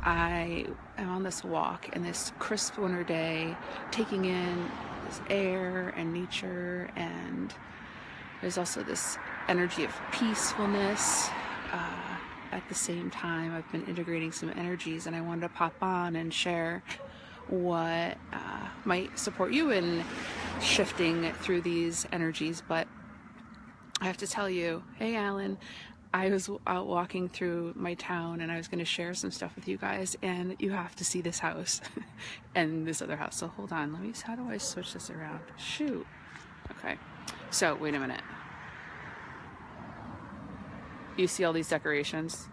I am on this walk in this crisp winter day, taking in this air and nature, and there's also this energy of peacefulness. At the same time, I've been integrating some energies, and I wanted to pop on and share what might support you in shifting through these energies. But I have to tell you, hey Alan, I was out walking through my town and I was going to share some stuff with you guys, and you have to see this house and this other house. So hold on, let me, how do I switch this around? Shoot. Okay, so wait a minute. You see all these decorations,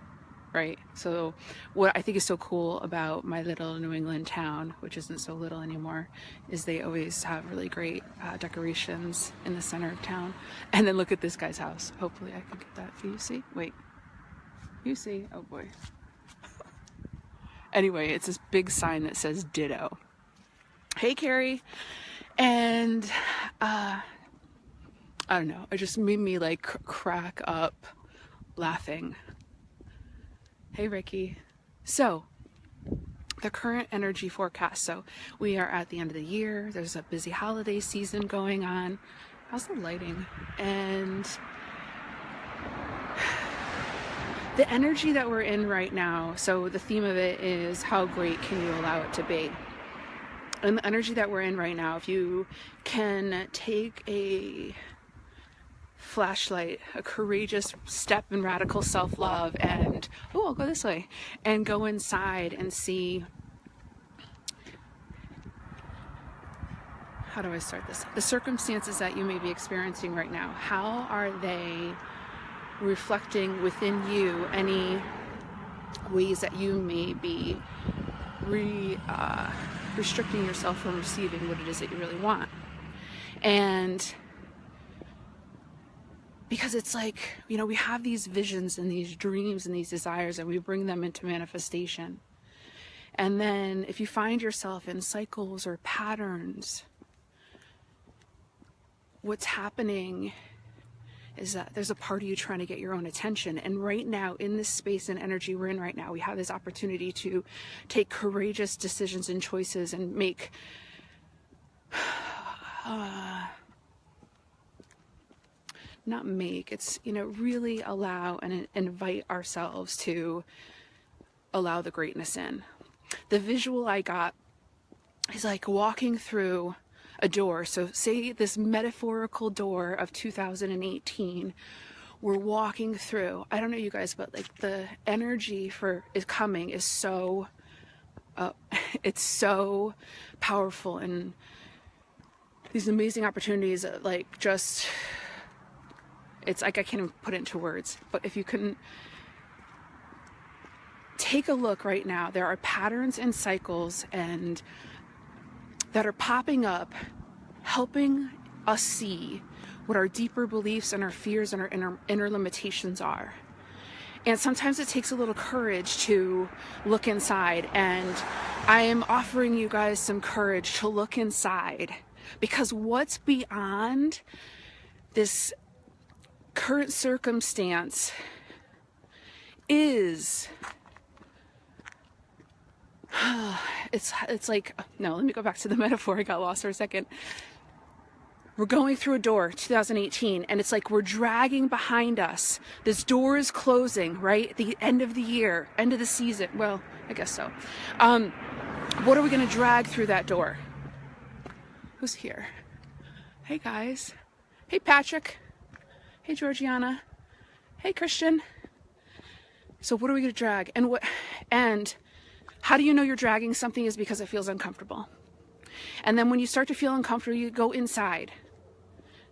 right? So what I think is so cool about my little New England town, which isn't so little anymore, is they always have really great decorations in the center of town. And then look at this guy's house. Hopefully I can get that for you. See? Wait. You see? Oh boy. Anyway, it's this big sign that says Ditto. Hey Carrie. And I don't know, it just made me like crack up laughing. Hey Ricky. So the current energy forecast. So we are at the end of the year. There's a busy holiday season going on. How's the lighting? And the energy that we're in right now, so the theme of it is how great can you allow it to be? And the energy that we're in right now, if you can take a flashlight, a courageous step in radical self-love, and I'll go this way, and go inside and see, how do I start this? The circumstances that you may be experiencing right now, how are they reflecting within you any ways that you may be restricting yourself from receiving what it is that you really want? And because it's like, we have these visions and these dreams and these desires, and we bring them into manifestation. And then if you find yourself in cycles or patterns, what's happening is that there's a part of you trying to get your own attention. And right now, in this space and energy we're in right now, we have this opportunity to take courageous decisions and choices and make really allow and invite ourselves to allow the greatness in. The visual I got is like walking through a door. So say this metaphorical door of 2018, we're walking through. I don't know you guys, but like the energy is coming is so, it's so powerful, and these amazing opportunities, like just, it's like I can't even put it into words, but if you can take a look right now, there are patterns and cycles and that are popping up, helping us see what our deeper beliefs and our fears and our inner limitations are. And sometimes it takes a little courage to look inside, and I am offering you guys some courage to look inside, because what's beyond this current circumstance is it's like, no, let me go back to the metaphor. I got lost for a second. We're going through a door, 2018, and it's like we're dragging behind us. This door is closing, right? At the end of the year, end of the season. Well, I guess so. What are we going to drag through that door? Who's here? Hey guys. Hey Patrick. Hey Georgiana. Hey Christian. So what are we going to drag? And how do you know you're dragging something? Is because it feels uncomfortable. And then when you start to feel uncomfortable, you go inside.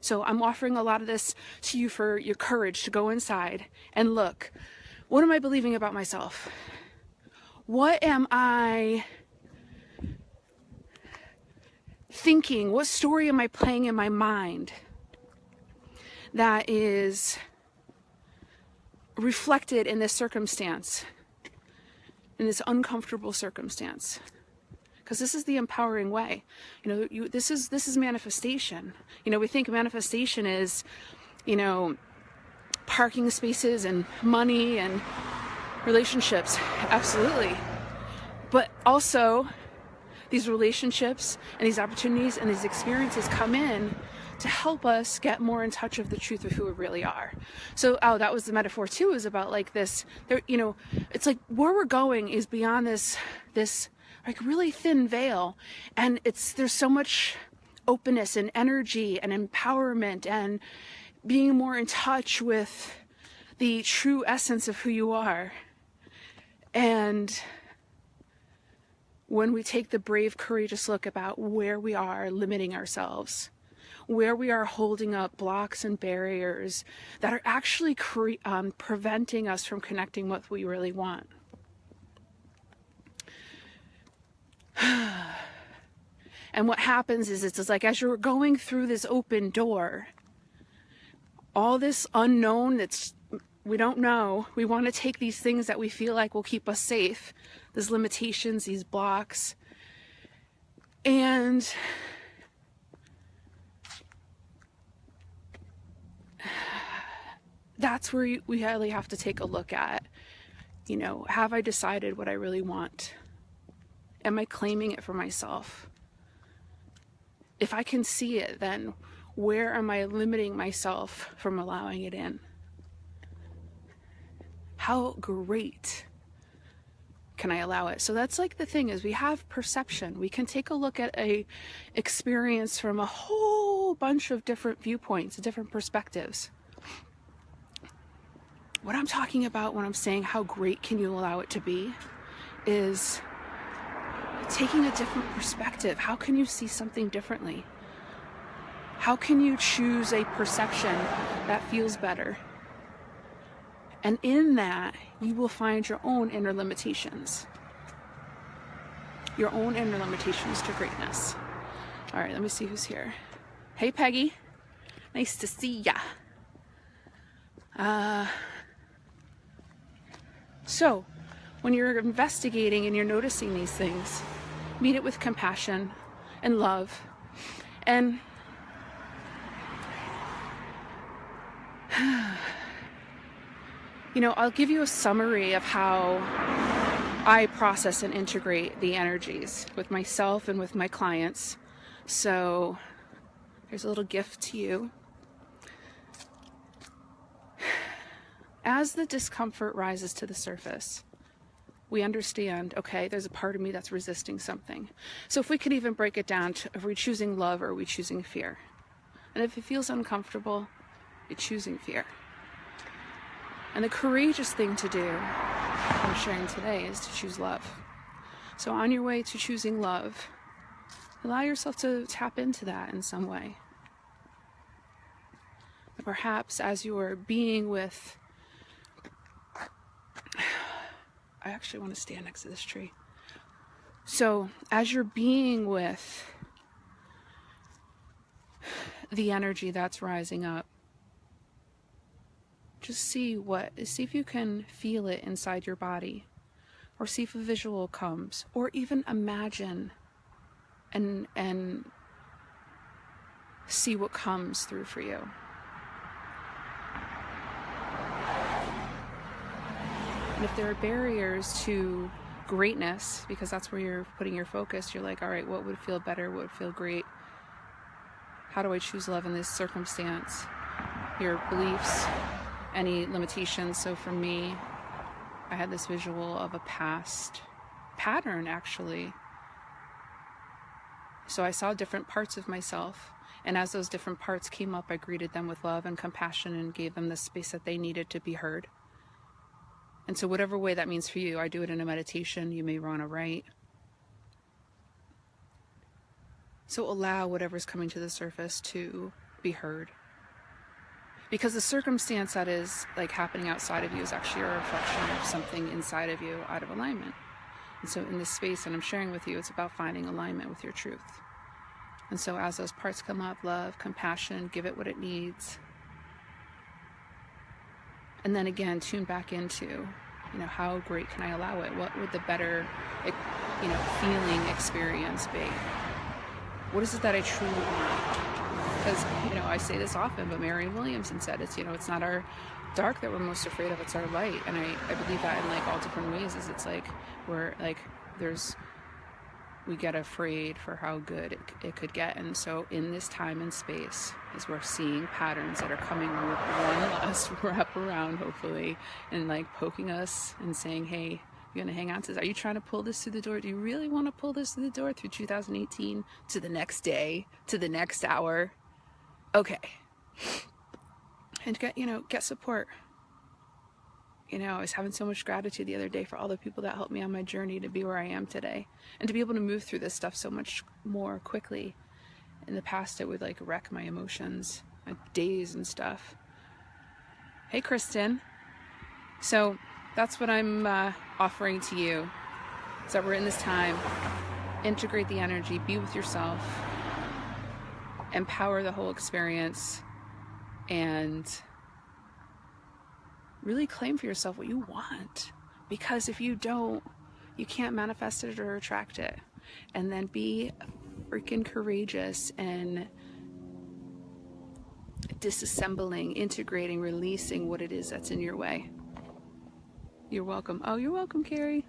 So I'm offering a lot of this to you for your courage to go inside and look. What am I believing about myself? What am I thinking? What story am I playing in my mind that is reflected in this circumstance, in this uncomfortable circumstance? Because this is the empowering way. This is manifestation. We think manifestation is, parking spaces and money and relationships. Absolutely. But also, these relationships and these opportunities and these experiences come in to help us get more in touch with the truth of who we really are. So, that was the metaphor too, is about like this, there, it's like where we're going is beyond this like really thin veil. And there's so much openness and energy and empowerment and being more in touch with the true essence of who you are. And when we take the brave, courageous look about where we are limiting ourselves, where we are holding up blocks and barriers that are actually preventing us from connecting with what we really want. And what happens is, it's like as you're going through this open door, all this unknown we don't know, we want to take these things that we feel like will keep us safe, these limitations, these blocks, and that's where we really have to take a look at, have I decided what I really want? Am I claiming it for myself? If I can see it, then where am I limiting myself from allowing it in? How great can I allow it? So that's like the thing, is we have perception. We can take a look at a experience from a whole bunch of different viewpoints, different perspectives. What I'm talking about when I'm saying how great can you allow it to be is taking a different perspective. How can you see something differently? How can you choose a perception that feels better? And in that, you will find your own inner limitations. Your own inner limitations to greatness. All right, let me see who's here. Hey, Peggy. Nice to see ya. So, when you're investigating and you're noticing these things, meet it with compassion and love. And I'll give you a summary of how I process and integrate the energies with myself and with my clients. So here's a little gift to you. As the discomfort rises to the surface, we understand, okay, there's a part of me that's resisting something. So if we could even break it down to, are we choosing love or are we choosing fear? And if it feels uncomfortable, you're choosing fear. And the courageous thing to do, I'm sharing today, is to choose love. So on your way to choosing love, allow yourself to tap into that in some way. Perhaps as you are being with, I actually want to stand next to this tree. So as you're being with the energy that's rising up, just see if you can feel it inside your body, or see if a visual comes, or even imagine and see what comes through for you. And if there are barriers to greatness, because that's where you're putting your focus, you're like, all right, what would feel better? What would feel great? How do I choose love in this circumstance? Your beliefs, any limitations. So for me, I had this visual of a past pattern, actually. So I saw different parts of myself, and as those different parts came up, I greeted them with love and compassion and gave them the space that they needed to be heard. And so whatever way that means for you, I do it in a meditation. You may want to write. So allow whatever's coming to the surface to be heard. Because the circumstance that is like happening outside of you is actually a reflection of something inside of you out of alignment. And so in this space that I'm sharing with you, it's about finding alignment with your truth. And so as those parts come up, love, compassion, give it what it needs. And then again, tune back into, how great can I allow it? What would the better, feeling experience be? What is it that I truly want? Because, I say this often, but Marianne Williamson said it's not our dark that we're most afraid of, it's our light. And I believe that in like all different ways, is it's like we're like we get afraid for how good it could get. And so in this time and space, as we're seeing patterns that are coming one last wrap around, hopefully, and like poking us and saying, hey, you're going to hang on to this. Are you trying to pull this through the door? Do you really want to pull this through the door through 2018 to the next day, to the next hour? Okay. And get support. I was having so much gratitude the other day for all the people that helped me on my journey to be where I am today, and to be able to move through this stuff so much more quickly. In the past, it would like wreck my emotions, my days and stuff. Hey, Kristen. So that's what I'm offering to you. Is that we're in this time. Integrate the energy, be with yourself, empower the whole experience, and really claim for yourself what you want. Because if you don't, you can't manifest it or attract it. And then be freaking courageous and disassembling, integrating, releasing what it is that's in your way. You're welcome. Oh, you're welcome, Carrie.